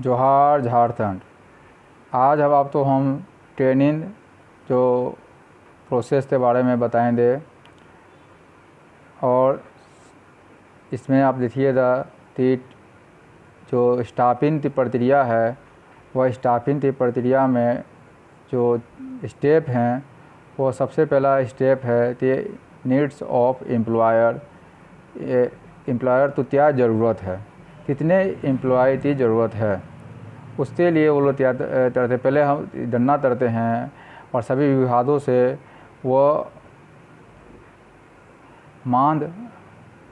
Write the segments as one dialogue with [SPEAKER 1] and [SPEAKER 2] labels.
[SPEAKER 1] जोहार झारखंड। आज हम ट्रेनिंग जो प्रोसेस के बारे में बताएंगे और इसमें आप देखिएगा कि जो स्टाफिंग की प्रक्रिया है वह स्टाफिंग की प्रक्रिया में जो स्टेप हैं वो सबसे पहला स्टेप है कि नीड्स ऑफ एम्प्लॉयर। एम्प्लॉयर तो क्या ज़रूरत है, कितने एम्प्लॉय की ज़रूरत है, उसके लिए वो लोग तैयार करते। पहले हम गणना करते हैं और सभी विभागों से वो मांग,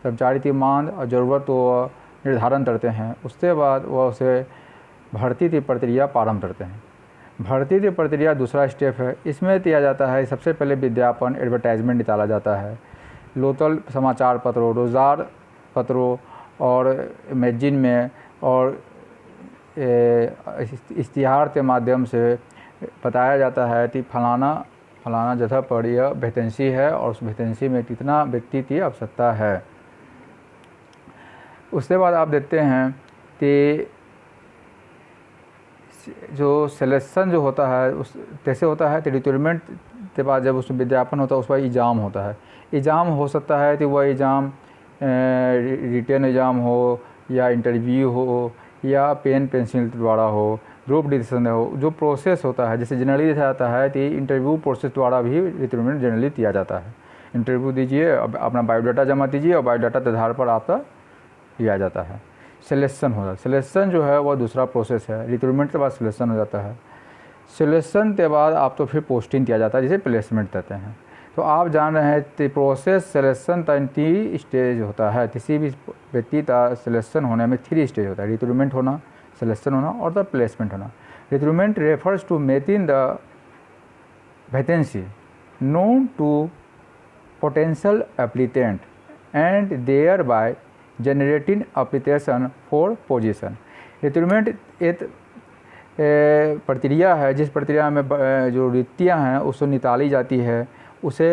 [SPEAKER 1] कर्मचारी की मांग और ज़रूरत को निर्धारण करते हैं। उसके बाद वह उसे भर्ती की प्रक्रिया प्रारंभ करते हैं। भर्ती की प्रक्रिया दूसरा स्टेप है। इसमें किया जाता है सबसे पहले विज्ञापन, एडवर्टाइजमेंट निकाला जाता है। लोकल समाचार पत्रों, रोज़गार पत्रों और मैगजीन में और इश्तिहार के माध्यम से बताया जाता है कि फलाना जगह पर यह वैकेंसी है और उस वैकेंसी में कितना व्यक्ति की आवश्यकता है। उसके बाद आप देखते हैं कि जो सिलेक्शन जो होता है उस कैसे होता है कि रिक्रूटमेंट के बाद जब उसमें विज्ञापन होता है उस पर एग्ज़ाम होता है। एग्ज़ाम हो सकता है कि वह एग्ज़ाम रिटन एग्ज़ाम हो या इंटरव्यू हो या पेन पेंसिल द्वारा हो, ग्रुप डिस्कशन हो। जो प्रोसेस होता है, जैसे जनरली देखा जाता है कि इंटरव्यू प्रोसेस द्वारा भी रिक्रूटमेंट जनरली किया जाता है। इंटरव्यू दीजिए, अपना बायोडाटा जमा कीजिए और बायोडाटा के आधार पर आपका लिया जाता है। सिलेक्शन होता है। सिलेक्शन जो है वह दूसरा प्रोसेस है। रिक्रूटमेंट के बाद सिलेक्शन हो जाता है। सिलेक्शन के बाद आप तो फिर पोस्टिंग किया जाता है, जिसे प्लेसमेंट कहते हैं। तो आप जान रहे हैं कि प्रोसेस सिलेक्शन का 3 स्टेज होता है। किसी भी व्यक्ति का सिलेक्शन होने में 3 स्टेज होता है: रिक्रूटमेंट होना, सिलेक्शन होना और द प्लेसमेंट होना। Recruitment refers to making the vacancy known to potential applicant and thereby generating application for position। Recruitment एक प्रक्रिया है जिस प्रक्रिया में जो रिक्तियाँ हैं उसको निकाली जाती है, उसे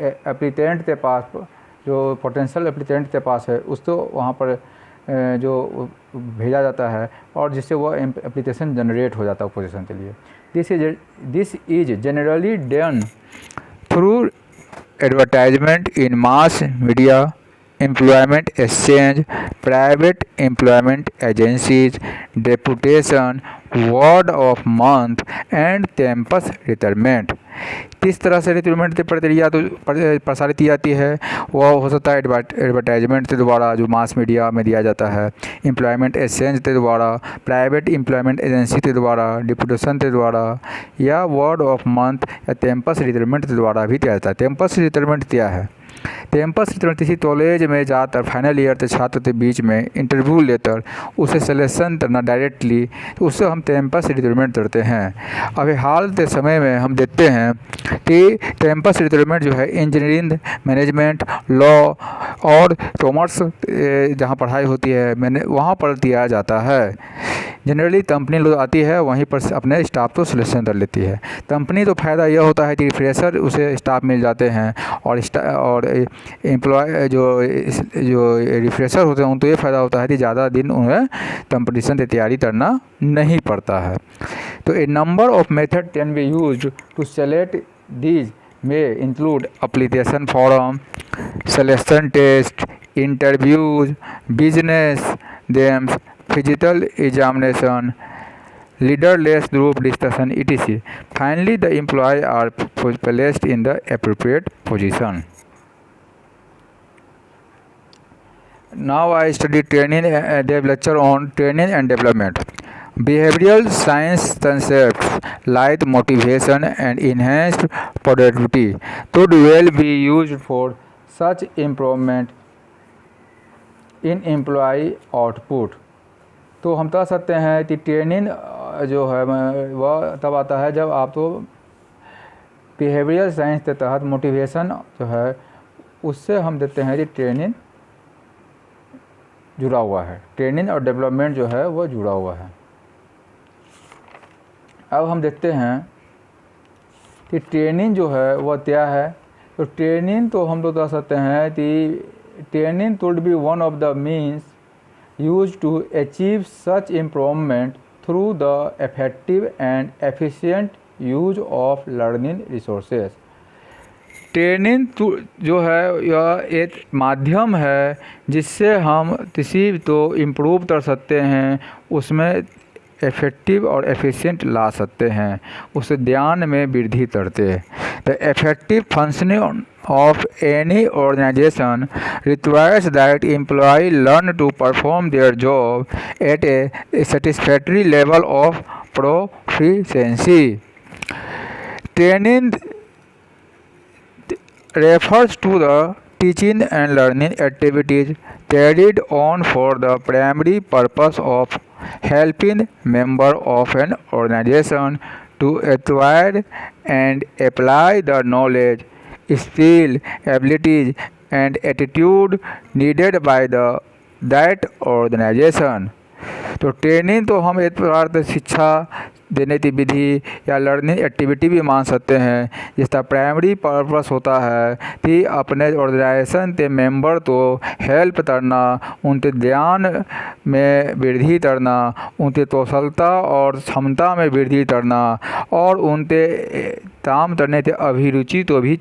[SPEAKER 1] एप्लीकेंट के पास, जो पोटेंशियल एप्लीकेंट के पास है, उसको वहाँ पर जो भेजा जाता है और जिससे वह एप्लीकेशन जनरेट हो जाता है पोजीशन के लिए। This is generally done through advertisement in mass media, employment exchange, private employment agencies, deputation, word of mouth and campus recruitment. किस तरह से रिक्रूटमेंट की प्रक्रिया तो प्रसारित की जाती है? वह हो सकता है एडवर्टाइजमेंट के द्वारा, जो मास मीडिया में दिया जाता है, एम्प्लॉयमेंट एक्सचेंज के द्वारा, प्राइवेट एम्प्लॉयमेंट एजेंसी के द्वारा, डिप्यूटेशन के द्वारा या वर्ड ऑफ माउथ या कैंपस रिक्रूटमेंट के द्वारा भी किया जाता है। कैंपस रिक्रूटमेंट क्या है? कैंपस रिक्रूटमेंट किसी कॉलेज में जाकर फाइनल ईयर के छात्र के बीच में इंटरव्यू लेकर उसे सिलेक्शन करना डायरेक्टली, तो उससे हम कैंपस रिक्रूटमेंट करते हैं। अभी हाल के समय में हम देखते हैं कि कैंपस रिक्रूटमेंट जो है इंजीनियरिंग, मैनेजमेंट, लॉ और कॉमर्स जहाँ पढ़ाई होती है मैंने वहाँ पर दिया जाता है। जनरली कंपनी लोग आती है, वहीं पर अपने स्टाफ को सिलेक्शन कर लेती है। कंपनी तो फ़ायदा यह होता है कि फ्रेशर उसे स्टाफ मिल जाते हैं और एम्प्लॉय जो रिफ्रेशर होते हैं उनको ये फ़ायदा होता है कि ज़्यादा दिन उन्हें कंपटीशन की तैयारी करना नहीं पड़ता है। तो a number of method can be used to select these may include application form, selection test, interviews, business games, physical examination, leaderless group discussion, etc. Finally, the employees are placed in the appropriate position. Now I study training and lecture on training and development. Behavioral science concepts like motivation and enhanced productivity could well be used for such improvement in employee output। तो हम कह सकते हैं कि training जो है वह तब आता है जब आप तो बिहेवियरल साइंस के तहत मोटिवेशन जो है उससे हम देखते हैं कि ट्रेनिंग जुड़ा हुआ है। ट्रेनिंग और डेवलपमेंट जो है वह जुड़ा हुआ है। अब हम देखते हैं कि ट्रेनिंग जो है वह क्या है। तो ट्रेनिंग तो हम तो कह सकते हैं कि training could be one of the means used to achieve such improvement through the effective and efficient use of learning resources। Training जो है यह एक माध्यम है जिससे हम किसी तो इम्प्रूव कर सकते हैं, उसमें इफ़ेक्टिव और एफिशिएंट ला सकते हैं, उसे ध्यान में वृद्धि करते हैं। The effective functioning of any organization requires that employees learn to perform their job at a satisfactory level of proficiency। Training refers to the teaching and learning activities carried on for the primary purpose of helping members of an organization to acquire and apply the knowledge, skill, abilities, and attitude needed by that organization। तो training तो हम एक प्रकार से शिक्षा देने की विधि या लर्निंग एक्टिविटी भी मान सकते हैं, जिसका प्राइमरी पर्पस होता है कि अपने ऑर्गेनाइजेशन के मेंबर को हेल्प करना, उनके ज्ञान में वृद्धि करना, उनकी कौशलता और क्षमता में वृद्धि करना और उनके काम करने के अभिरुचि को भी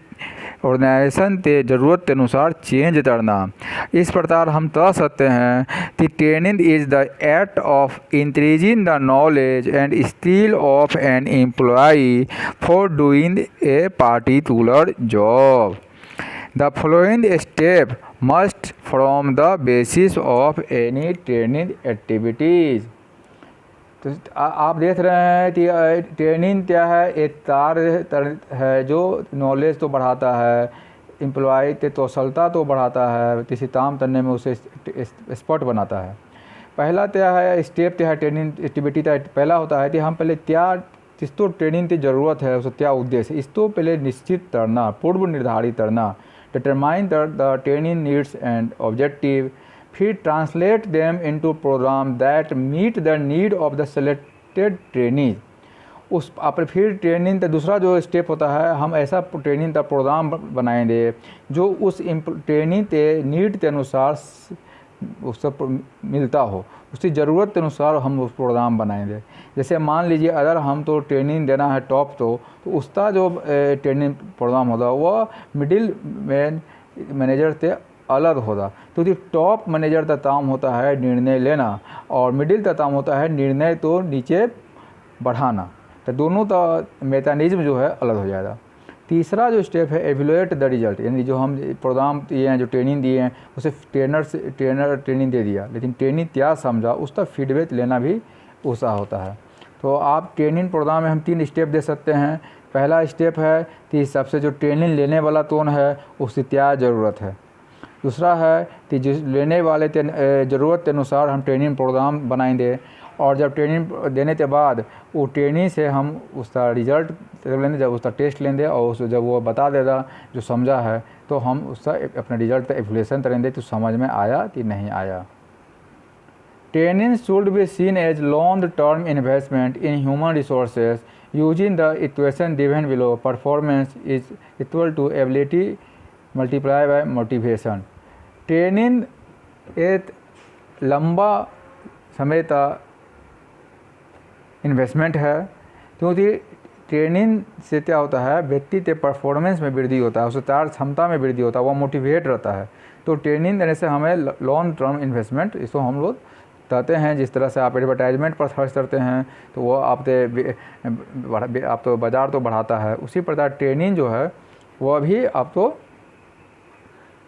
[SPEAKER 1] ऑर्गेनाइजेशन के ज़रूरत के अनुसार चेंज करना। इस प्रकार हम कह सकते हैं कि training is the act of increasing the knowledge and skill of an employee for doing a particular job. The following step must form the basis of any training activities. तो आप देख रहे हैं कि ट्रेनिंग क्या है, एक कार्य है जो नॉलेज तो बढ़ाता है, एम्प्लॉय के कौशलता तो बढ़ाता है, किसी काम करने में उसे एक्सपर्ट बनाता है। पहला क्या है स्टेप क्या है ट्रेनिंग एक्टिविटी का, पहला होता है कि हम पहले क्या किसको ट्रेनिंग की ज़रूरत है, उसका क्या उद्देश्य है, इसको पहले निश्चित करना, पूर्व निर्धारित करना। Determine the training needs and objective, फिर translate them into programme that meet the need of the selected training. उस फिर ट्रेनिंग का दूसरा जो स्टेप होता है, हम ऐसा ट्रेनिंग का प्रोग्राम बनाएंगे जो उस ट्रेनिंग के नीड के अनुसार उससे मिलता हो, उसकी ज़रूरत के अनुसार हम उस प्रोग्राम बनाएंगे। जैसे मान लीजिए अगर हम तो ट्रेनिंग देना है टॉप तो उसका जो ट्रेनिंग प्रोग्राम होगा वह मिडिल मैनेजर से अलग होगा, क्योंकि टॉप मैनेजर का काम होता है निर्णय लेना और मिडिल का काम होता है निर्णय तो नीचे बढ़ाना। तो दोनों का मैकेनिज्म जो है अलग हो जाएगा। तीसरा जो स्टेप है एवेलुएट द रिजल्ट, यानी जो हम प्रोग्राम दिए हैं, जो ट्रेनिंग दिए हैं, उसे ट्रेनर ट्रेनिंग दे दिया, लेकिन ट्रेनिंग क्या समझा उसका फीडबैक लेना भी उसका होता है। तो आप ट्रेनिंग प्रोग्राम में हम 3 स्टेप दे सकते हैं। पहला स्टेप है कि सबसे जो ट्रेनिंग लेने वाला कौन है उसकी क्या ज़रूरत है। दूसरा है कि जिस लेने वाले ज़रूरत के अनुसार हम ट्रेनिंग प्रोग्राम बनाएंगे और जब ट्रेनिंग देने के बाद वो ट्रेनिंग से हम उसका रिजल्ट लेंगे, जब उसका टेस्ट लेंगे और उस जब वो बता देगा जो समझा है तो हम उसका अपने रिजल्ट का एवल्यूएशन करेंगे तो समझ में आया कि नहीं आया। Training should be seen as long term investment in human resources using the equation given below. Performance is equal to ability multiply by motivation. Training एक लंबा समय का इन्वेस्टमेंट है, क्योंकि ट्रेनिंग से क्या होता है व्यक्ति के परफॉर्मेंस में वृद्धि होता है, उसके कार्य क्षमता में वृद्धि होता है, वह मोटिवेट रहता है। तो ट्रेनिंग देने से हमें लॉन्ग टर्म इन्वेस्टमेंट इसको हम लोग कहते हैं। जिस तरह से आप एडवर्टाइजमेंट पर खर्च करते हैं तो वो आप तो बाज़ार तो बढ़ाता है, उसी प्रकार ट्रेनिंग जो है वह भी आपको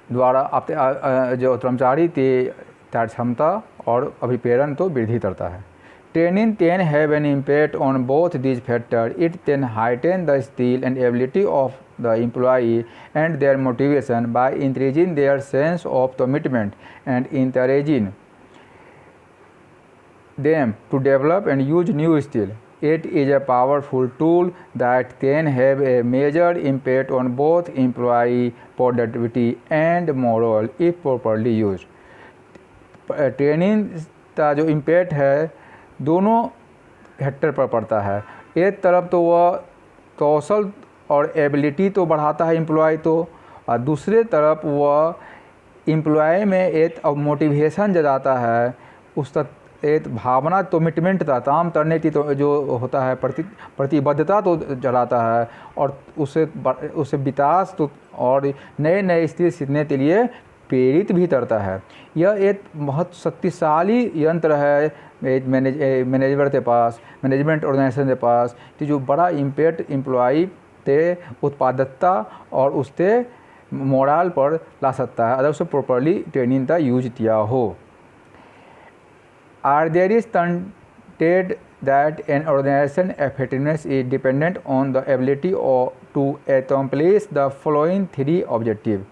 [SPEAKER 1] द्वारा आपके जो कर्मचारी की कार्यक्षमता और अभिप्रेरण तो वृद्धि करता है। Training can have an impact on both these factor. It can heighten the skill and ability of the employee and their motivation by increasing their sense of commitment and encouraging them to develop and use new skill. It is a powerful tool that can have a major impact on both employee productivity and morale if properly used. Training का जो impact है दोनों factor पर पड़ता है। एक तरफ तो वह कौशल और एबिलिटी तो बढ़ाता है एम्प्लॉय तो, और दूसरे तरफ वह एम्प्लॉय में एक मोटिवेशन जगाता है, उस एक भावना तो मिटमेंट था, ताम तरने की तो जो होता है प्रतिबद्धता तो जलाता है, और उसे विकास तो और नए नए स्थिति सीखने के लिए प्रेरित भी करता है। यह एक बहुत शक्तिशाली यंत्र है एक मैनेजमेंट के पास, मैनेजमेंट ऑर्गेनाइजेशन के पास, कि जो बड़ा इम्पैक्ट एम्प्लॉई ते उत्पादकता और उसके मोरल पर ला सकता है अगर उसे प्रॉपरली ट्रेनिंग का यूज किया हो। Are there is stated that an organization effectiveness is dependent on the ability to accomplish the following three objectives।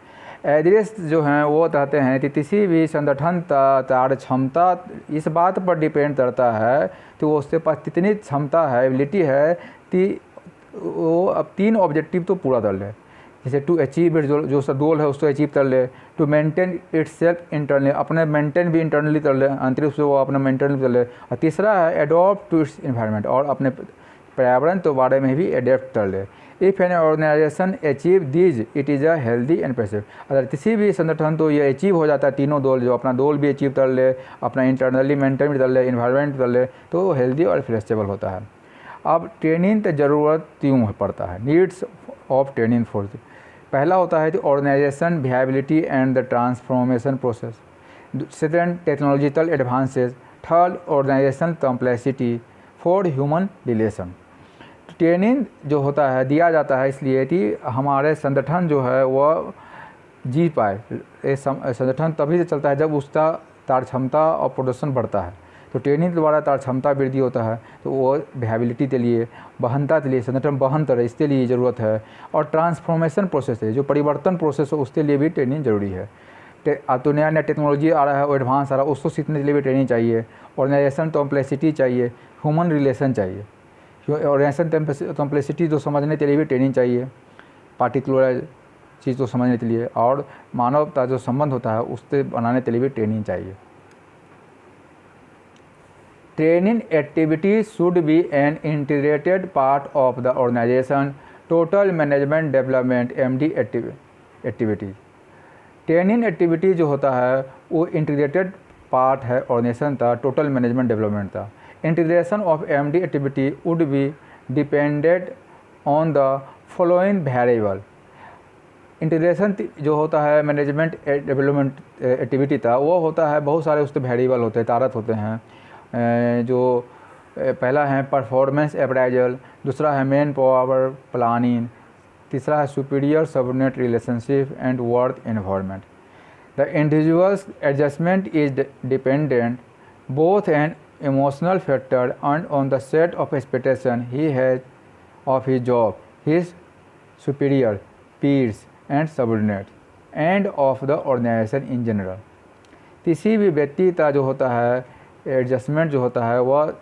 [SPEAKER 1] Address जो हैं वो कहते हैं कि किसी भी संगठन का क्षमता इस बात पर डिपेंड करता है कि वो उसके पास कितनी क्षमता है, एबिलिटी है कि वो अब 3 ऑब्जेक्टिव तो पूरा कर ले। जैसे टू अचीव इट, जो गोल है उसको अचीव कर ले, to maintain its self internally, अपने मेंटेन भी इंटरनली कर ले, अंतरिक्ष से वो अपना मेंटेन कर ले, और तीसरा है एडॉप्ट टू इट्स इन्वायरमेंट, और अपने पर्यावरण के बारे में भी एडेप्ट कर ले। If an organization achieve these it is a healthy and passive. अगर किसी भी संगठन तो ये अचीव हो जाता है तीनों गोल, जो अपना गोल भी अचीव कर ले, अपना इंटरनली मेंटेन भी कर ले, इन्वायरमेंट कर ले, तो वो हेल्दी और फ्लेक्सिबल होता है। अब ट्रेनिंग की ज़रूरत क्यों पड़ता है, नीड्स ऑफ ट्रेनिंग फोर्स। पहला होता है कि organization viability and the transformation process, second technological advances, third organization complexity, fourth human relation. Training जो होता है दिया जाता है इसलिए कि हमारे संगठन जो है वह जी पाए। ये संगठन तभी से चलता है जब उसका कार्यक्षमता और प्रदर्शन बढ़ता है। तो ट्रेनिंग के द्वारा कार्यक्षमता वृद्धि होता है, तो वो विएबिलिटी के लिए, बहनता के लिए, संगठन बहन करे इसके लिए ज़रूरत है। और ट्रांसफॉर्मेशन प्रोसेस है, जो परिवर्तन प्रोसेस है उसके लिए भी ट्रेनिंग ज़रूरी है। तो नया नया टेक्नोलॉजी आ रहा है, वो एडवांस आ रहा है, उसको सीखने के लिए भी ट्रेनिंग चाहिए। ऑर्गेनाइजेशन कॉम्प्लेक्सिटी चाहिए, ह्यूमन रिलेशन चाहिए। ऑर्गेनाइजेशन कॉम्प्लेक्सिटी तो समझने के लिए भी ट्रेनिंग चाहिए, पार्टिकुलर चीज़ को समझने के लिए, और मानवता जो संबंध होता है उससे बनाने के लिए भी ट्रेनिंग चाहिए। Training activities should be an integrated part of the organization total management development MD activities। Training activity जो होता है वो इंटीग्रेटेड पार्ट है ऑर्गेनाइजेशन का टोटल मैनेजमेंट डेवलपमेंट का। Integration of MD activity would be depended on the following variable. Integration जो होता है मैनेजमेंट डेवलपमेंट एक्टिविटी का, वो होता है बहुत सारे उसके वेरिएबल होते हैं, कारक होते हैं। जो पहला है परफॉर्मेंस अप्राइजल, दूसरा है मैन पावर प्लानिंग, तीसरा है superior subordinate relationship and work environment. The individuals adjustment is dependent both an emotional factor and on the set of expectation he has of his job, his superior, peers and subordinate and of the organization in general. किसी भी व्यक्ति का जो होता है adjustment जो होता है वह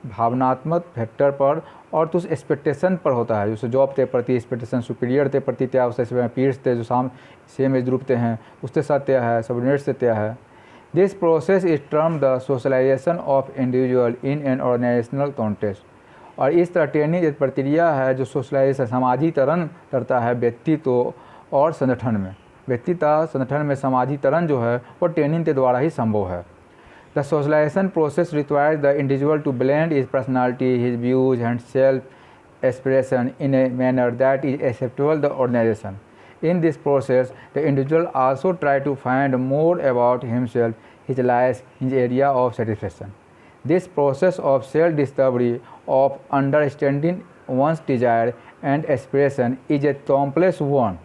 [SPEAKER 1] भावनात्मक फैक्टर पर और तो उस एक्सपेक्टेशन पर होता है। जैसे जॉब के प्रति एक्सपेक्टेशन, सुपीरियर के प्रति त्या, उससे पीयर्स थे जो सेम एज ग्रुप के हैं उसके साथ त्या है, सबऑर्डिनेट से त्या है। This process is term the socialization of individual in an organizational context. और इस तरह ट्रेनिंग एक प्रक्रिया है जो सोशलाइजेशन समाजीकरण करता है व्यक्तित्व और संगठन में। व्यक्तित्व संगठन में समाजीकरण जो है वो ट्रेनिंग के द्वारा ही संभव है। The socialization process requires the individual to blend his personality, his views and self-expression in a manner that is acceptable to the organization. In this process, the individual also tries to find more about himself, his likes, his area of satisfaction. This process of self-discovery, of understanding one's desire and aspiration is a complex one.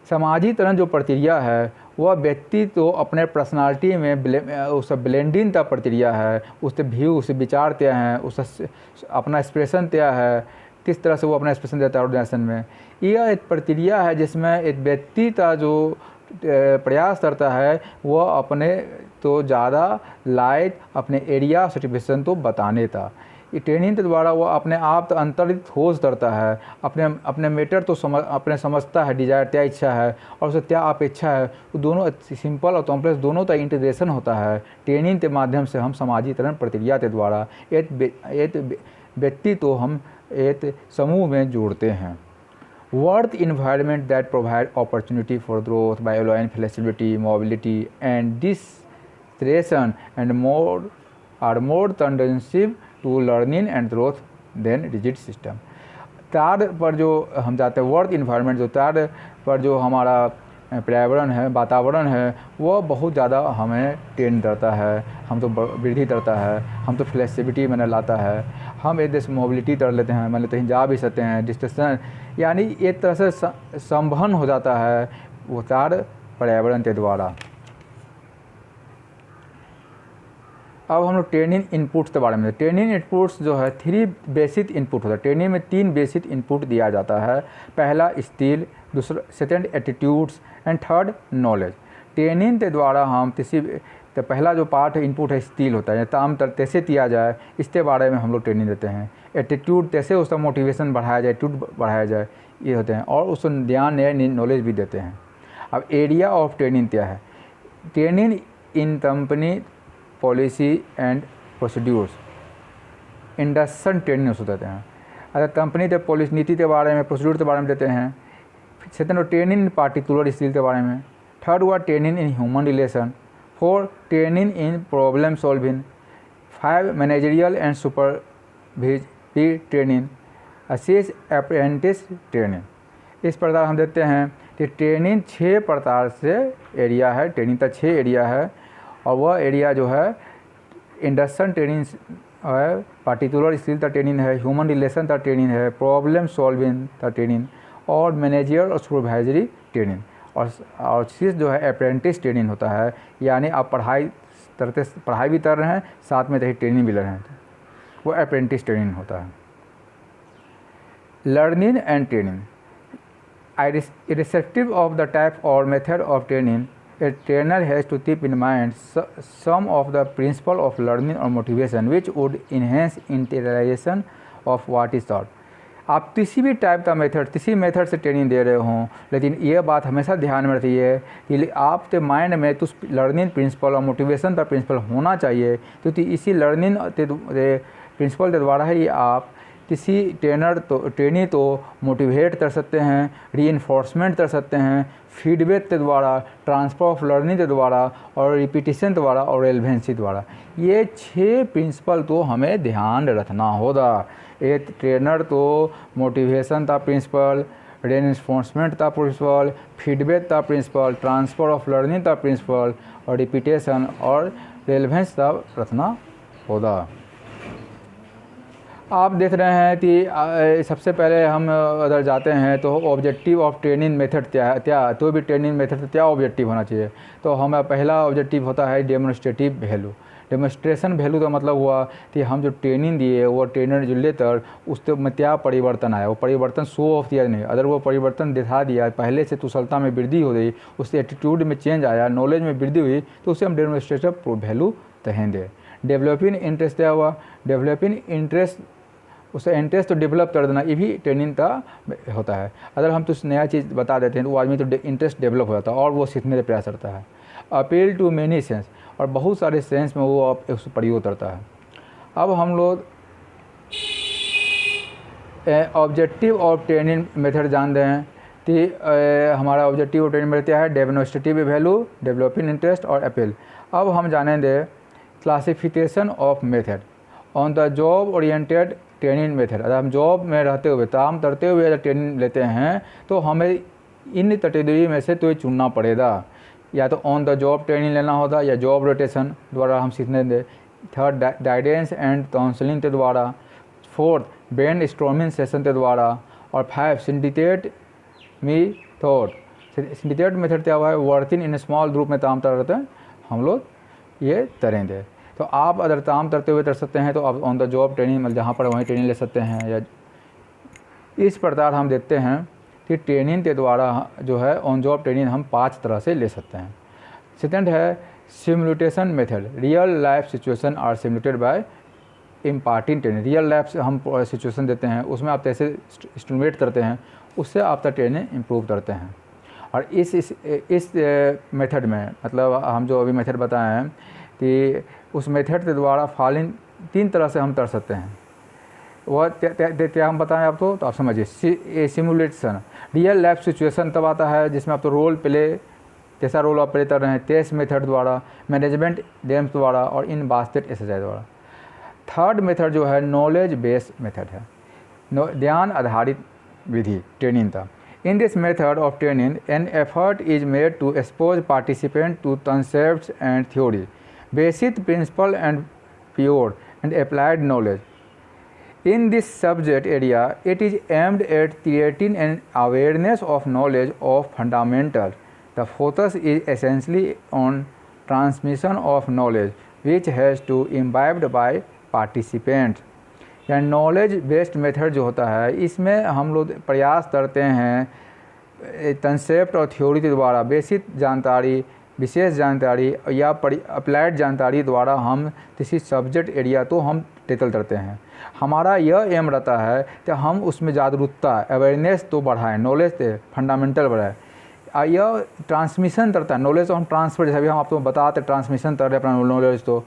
[SPEAKER 1] समाजीकरण जो प्रक्रिया है वह व्यक्ति तो अपने personality में उस ब्लेंडिंग का प्रक्रिया है, उससे व्यू, उससे विचार तय हैं, उससे अपना एक्सप्रेशन तय है, किस तरह से वो अपना एक्सप्रेशन देता है ऑर्गेनाइजेशन में। यह एक प्रक्रिया है जिसमें एक व्यक्ति का जो प्रयास करता है वह अपने तो ज़्यादा लाइक अपने एरिया सर्टिफिकेशन तो बताने था। ट्रेनिंग के द्वारा वो अपने आप तो अंतरित खोज करता है, अपने मैटर तो अपने समझता है, डिजायर क्या इच्छा है और उसे क्या अपेक्षा है, वो दोनों सिंपल और कॉम्प्लेक्स दोनों का इंटीग्रेशन होता है। ट्रेनिंग के माध्यम से हम समाजीकरण प्रक्रिया के द्वारा एक व्यक्ति तो हम एक समूह में जोड़ते हैं। Work environment that provide opportunity for growth by allowing flexibility, mobility and inspiration and are more conducive to learning and growth than rigid system। Third पर जो हम जाते हैं वर्क इन्वायरमेंट, जो थर्ड पर जो हमारा पर्यावरण है, वातावरण है, वो बहुत ज़्यादा हमें ट्रेन करता है, हम तो वृद्धि करता है, हम तो फ्लेक्सिबिलिटी मैंने लाता है, हम एक देश मोबिलिटी कर लेते हैं, मतलब कहीं जा भी सकते हैं, डिस्टेंस यानी एक तरह से संवहन हो जाता है वो चार पर्यावरण के द्वारा। अब हम लोग ट्रेनिंग इनपुट्स के बारे में, ट्रेनिंग इनपुट्स जो है 3 बेसिक इनपुट होता है। ट्रेनिंग में 3 बेसिक इनपुट दिया जाता है। पहला स्किल, दूसरा second attitudes and third knowledge. Training के द्वारा हम किसी तो पहला जो पार्ट इनपुट है स्किल होता है, काम कैसे किया जाए इसके बारे में हम लोग ट्रेनिंग देते हैं। एटीट्यूड कैसे उसका मोटिवेशन बढ़ाया जाए, एटीट्यूड बढ़ाया जाए, ये होते हैं, और उसको ध्यान नॉलेज भी देते हैं। अब एरिया ऑफ ट्रेनिंग क्या है? Training in company policy and procedures, industrial training उसको देते हैं। अगर कंपनी के पॉलिसी नीति के बारे में, प्रोसीड्यूर के बारे में देते हैं। सेकंड वो ट्रेनिंग इन पार्टिकुलर स्किल के बारे में। थर्ड हुआ training in human relation. 4 training in problem solving. 5 managerial and supervisory training. 6 apprentice training. इस प्रकार हम देखते हैं कि ट्रेनिंग 6 प्रकार से एरिया है, ट्रेनिंग का 6 एरिया है, और वह एरिया जो है इंडस्ट्रियल ट्रेनिंग है, पार्टिकुलर स्किल का ट्रेनिंग है, ह्यूमन रिलेशन का ट्रेनिंग है, प्रॉब्लम सॉल्विंग का ट्रेनिंग, और मैनेजर और सुपरवाइजरी ट्रेनिंग, और चीज़ जो है अप्रेंटिस ट्रेनिंग होता है। यानी आप पढ़ाई भी कर रहे हैं, साथ में कहीं ट्रेनिंग भी ले रहे हैं, वो अप्रेंटिस ट्रेनिंग होता है। Learning and training, irrespective of the type or method of training, a trainer has to keep in mind some of the principle of learning or motivation which would enhance internalization of what is taught। आप किसी भी type का method, किसी method से training दे रहे हों, लेकिन ये बात हमेशा ध्यान में रखिए कि आपके माइंड में तो लर्निंग प्रिंसिपल और मोटिवेशन का प्रिंसिपल होना चाहिए, क्योंकि इसी लर्निंग प्रिंसिपल के द्वारा ही आप किसी ट्रेनी तो मोटिवेट कर सकते हैं, रीइंफोर्समेंट कर सकते हैं, फीडबैक के द्वारा, ट्रांसफर ऑफ लर्निंग के द्वारा, और रिपीटिशन द्वारा, और रेलेवेंसी द्वारा। ये 6 प्रिंसिपल तो हमें ध्यान रखना होगा। एक ट्रेनर तो मोटिवेशन का प्रिंसिपल, रीइंफोर्समेंट का प्रिंसिपल, फीडबैक का प्रिंसिपल, ट्रांसफर ऑफ लर्निंग का प्रिंसिपल, और रिपीटेशन और रेलेवेंस का रखना होगा। आप देख रहे हैं कि सबसे पहले हम अगर जाते हैं तो ऑब्जेक्टिव ऑफ ट्रेनिंग मेथड क्या है, तो भी ट्रेनिंग मेथड का क्या ऑब्जेक्टिव होना चाहिए। तो हमें पहला ऑब्जेक्टिव होता है डेमोन्स्ट्रेटिव वैल्यू। डेमोन्स्ट्रेशन वैल्यू का मतलब हुआ कि हम जो ट्रेनिंग दिए वो ट्रेनर जो लेकर उसके में क्या परिवर्तन आया, वो परिवर्तन शो ऑफ किया नहीं। अगर वो परिवर्तन दिखा दिया, पहले से कुशलता में वृद्धि हो गई, उससे एटीट्यूड में चेंज आया, नॉलेज में वृद्धि हुई, तो उसे हम डेमोन्स्ट्रेटिव वैल्यू कहेंगे। डेवलपिंग इंटरेस्ट क्या हुआ? डेवलपिंग इंटरेस्ट, उससे इंटरेस्ट तो डेवलप कर देना, ये भी ट्रेनिंग का होता है। अगर हम कुछ नया चीज़ बता देते हैं तो वो आदमी तो इंटरेस्ट डेवलप हो जाता है और वो सीखने का प्रयास करता है। अपील टू मेनी सेंस, और बहुत सारे सेंस में वो उस प्रयोग करता है। अब हम लोग ऑब्जेक्टिव ऑफ ट्रेनिंग मेथड जान रहे हैं कि हमारा ऑब्जेक्टिव ऑफ ट्रेनिंग मेथड क्या है? डेमोन्स्ट्रेटिव वैल्यू, डेवलपिंग इंटरेस्ट और अपील। अब हम जानेंगे classification of method on the job oriented training method. अगर हम जॉब में रहते हुए, काम करते हुए अगर ट्रेनिंग लेते हैं तो हमें इन कैटेगरी में से तो चुनना पड़ेगा, या तो ऑन द जॉब ट्रेनिंग लेना होगा या जॉब रोटेशन द्वारा हम सीखने दें। थर्ड गाइडेंस एंड काउंसलिंग के द्वारा। 4 ब्रेन स्टॉर्मिंग सेशन के द्वारा। और 5 सिंडिकेट मेथड। सिंडिकेट मेथड क्या हुआ है? वर्किंग इन स्मॉल ग्रुप में काम कर रहे हैं हम लोग ये करेंगे। तो आप अगर काम करते हुए कर सकते हैं तो आप ऑन द जॉब ट्रेनिंग मतलब जहाँ पर वहीं ट्रेनिंग ले सकते हैं। या इस प्रकार हम देखते हैं कि ट्रेनिंग के द्वारा जो है ऑन जॉब ट्रेनिंग हम 5 तरह से ले सकते हैं। सेकंड है simulation method. Real life situation are simulated by imparting training. Real life से हम सिचुएशन देते हैं, उसमें आप कैसे स्टिमुलेट करते हैं, उससे आपका ट्रेनिंग इम्प्रूव करते हैं। और इस मेथड में मतलब हम जो अभी मेथड बताए हैं कि उस मेथड के द्वारा फॉलोइंग 3 तरह से हम कर सकते हैं। वह क्या हम बताएं आपको, तो आप समझिए। सिमुलेशन रियल लाइफ सिचुएशन तब आता है जिसमें आप तो रोल प्ले तेसा रोल आप प्ले कर रहे हैं टेस्ट मेथड द्वारा, मैनेजमेंट गेम्स द्वारा और इन बास्केट एक्सरसाइज द्वारा। थर्ड मेथड जो है नॉलेज बेस्ड मेथड है, ज्ञान आधारित विधि ट्रेनिंग था। In this method of training an effort is made to expose participant to concepts and theory, basic principle and pure and applied knowledge. In this subject area, it is aimed at creating an awareness of knowledge of fundamentals. The focus is essentially on transmission of knowledge, which has to imbibed by participants. या knowledge based method जो होता है इसमें हम लोग प्रयास करते हैं कंसेप्ट और थ्योरी के द्वारा बेसिक जानकारी, विशेष जानकारी या अप्लाइड जानकारी द्वारा हम किसी सब्जेक्ट एरिया तो हम टैकल करते हैं। हमारा यह एम रहता है कि हम उसमें जागरूकता अवेयरनेस तो बढ़ाएं, नॉलेज से फंडामेंटल बढ़ाएं। यह ट्रांसमिशन करता है नॉलेज, तो हम ट्रांसफ़र जैसे अभी हम आपको बताते ट्रांसमिशन कर रहे हैं अपना नॉलेज, तो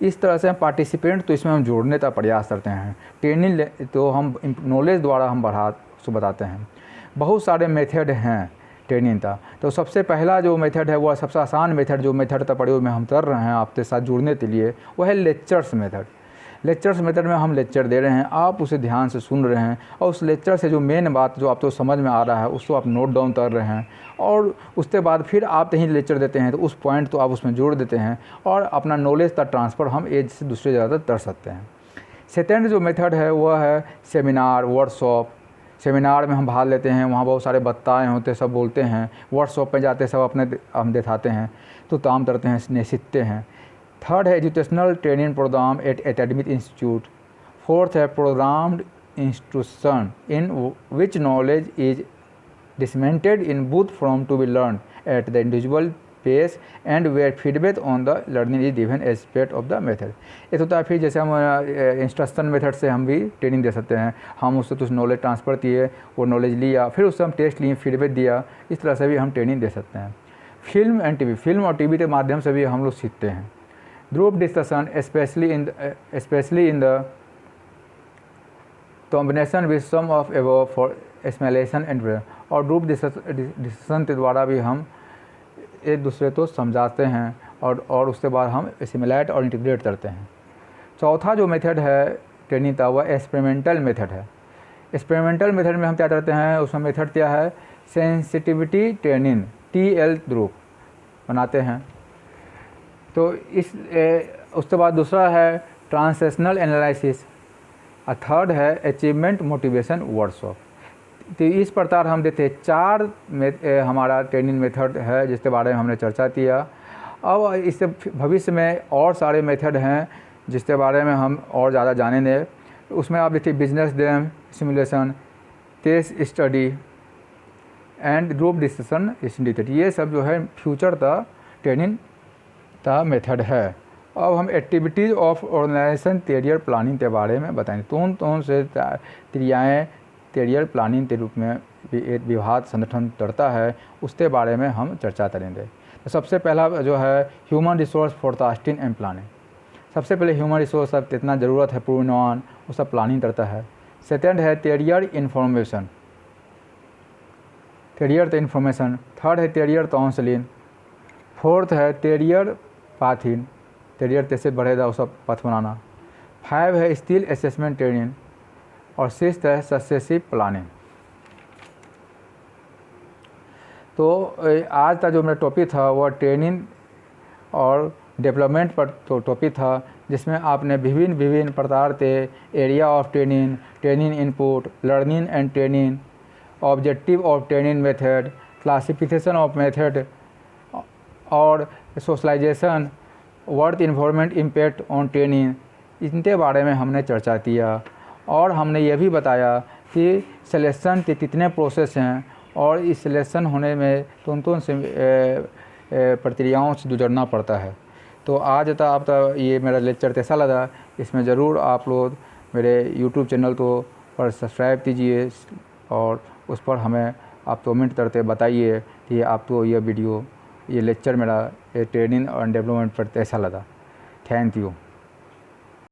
[SPEAKER 1] इस तरह से हम पार्टिसिपेंट तो इसमें हम जोड़ने का प्रयास करते हैं। ट्रेनिंग तो हम नॉलेज द्वारा हम बताते हैं। बहुत सारे मेथड हैं ट्रेनिंग का, तो सबसे पहला जो मेथड है वह सबसे आसान मेथड जो मेथड का प्रयोग में हम कर रहे हैं आपके साथ जुड़ने के लिए, वह है लेक्चर्स मेथड। लेक्चर्स मेथड में हम लेक्चर दे रहे हैं, आप उसे ध्यान से सुन रहे हैं और उस लेक्चर से जो मेन बात जो आपको समझ में आ रहा है उसको आप नोट डाउन कर रहे हैं, और उसके बाद फिर आप कहीं लेक्चर देते हैं तो उस पॉइंट तो आप उसमें जोड़ देते हैं और अपना नॉलेज का ट्रांसफ़र हम एक से दूसरे जगह तक कर सकते हैं। सेकेंड जो मेथड है वह है सेमिनार वर्कशॉप। सेमिनार में हम भाग लेते हैं, वहाँ बहुत सारे वक्ताएँ होते हैं, सब बोलते हैं। वर्कशॉप में जाते सब अपने हम दिखाते हैं, तो काम करते हैं, सीखते हैं। थर्ड है educational training programme at academic institute. Fourth है programmed instruction in which knowledge is disseminated in book from to be learn at the individual pace and where feedback on the learning is given aspect of the method. एक होता है फिर जैसे हम instruction method से हम भी training दे सकते हैं, हम उससे कुछ नॉलेज ट्रांसफ़र किए, वो नॉलेज लिया, फिर उससे हम टेस्ट लिए, फीडबैक दिया, इस तरह से भी हम ट्रेनिंग दे सकते हैं। फिल्म एंड टीवी, फिल्म और टीवी के माध्यम से भी हम लोग सीखते हैं। Group discussion especially in the combination with some of above for assimilation and और ग्रुप डिस्कशन के द्वारा भी हम एक दूसरे को समझाते हैं और उसके बाद हम एसिमिलेट और इंटीग्रेट करते हैं। चौथा जो मेथड है ट्रेनिंग का वह एक्सपेरिमेंटल मेथड है। एक्सपेरिमेंटल मेथड में हम क्या करते हैं, उसमें मेथड क्या है सेंसिटिविटी ट्रेनिंग TL ग्रुप बनाते हैं। तो उसके बाद दूसरा है ट्रांसलेशनल एनालिसिस, और थर्ड है अचीवमेंट मोटिवेशन वर्कशॉप। तो इस प्रकार हम देते हैं 4 हमारा ट्रेनिंग मेथड है जिसके बारे में हमने चर्चा किया। अब इससे भविष्य में और सारे मेथड हैं जिसके बारे में हम और ज़्यादा जानेंगे। उसमें आप देखिए business game simulation, case study and group discussion syndicate, ये सब जो है फ्यूचर का ट्रेनिंग का मेथड है। अब हम activities of organization career planning के बारे में बताएंगे। कौन से क्रियाएँ करियर प्लानिंग के रूप में एक विभाग संगठन करता है उसके बारे में हम चर्चा करेंगे। तो सबसे पहला जो है human resource forecasting and planning. सबसे पहले ह्यूमन रिसोर्स अब कितना ज़रूरत है पूर्वानुमान वो सब प्लानिंग करता है। सेकेंड है career information, career information. Third है करियर काउंसलिंग। फोर्थ है करियर पाथिंग, करियर कैसे बढ़ेगा वो सब पथ बनाना। 5 है स्किल असेसमेंट ट्रेनिंग और 6 है सक्सेसिव प्लानिंग। तो आज का जो मेरा टॉपिक था वह ट्रेनिंग और डेवलपमेंट पर तो टॉपिक था, जिसमें आपने विभिन्न प्रकार के area of training, training input, learning and training, objective of training method, classification of method और socialisation, work environment impact on training, इनके बारे में हमने चर्चा किया। और हमने ये भी बताया कि सिलेक्शन के कितने प्रोसेस हैं और इस सिलेक्शन होने में कौन से प्रक्रियाओं से गुजरना पड़ता है। तो आज तक आपका ये मेरा लेक्चर कैसा लगा, इसमें ज़रूर आप लोग मेरे YouTube चैनल को पर सब्सक्राइब कीजिए और उस पर हमें आप कमेंट करते बताइए कि आपको ये वीडियो, ये लेक्चर मेरा ट्रेनिंग और डेवलपमेंट पर कैसा लगा। Thank you.